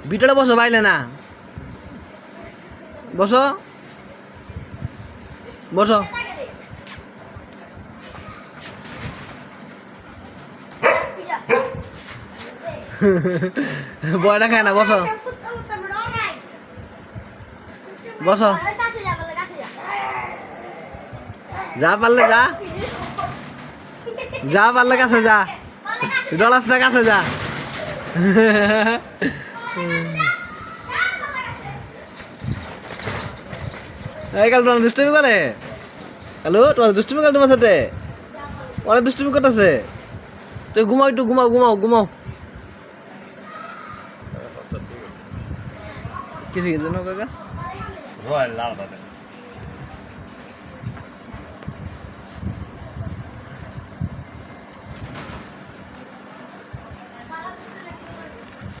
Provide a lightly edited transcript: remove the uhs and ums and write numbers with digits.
ভিতরে বসো বাইলে না বসো বসো বয়টা খায় না বসো বসো যা পারলে যা যা পারলে কাছে যা ডলাসটা কাছে যা এই কাল তোমার দুষ্টুমি করে হ্যালো তোমার দুষ্টুমি করে তোমার সাথে অনেক দুষ্টুমি করতেছে তুই ঘুমাও একটু ঘুমাও ঘুমাও ঘুমাও কিছু কিছু না কাকা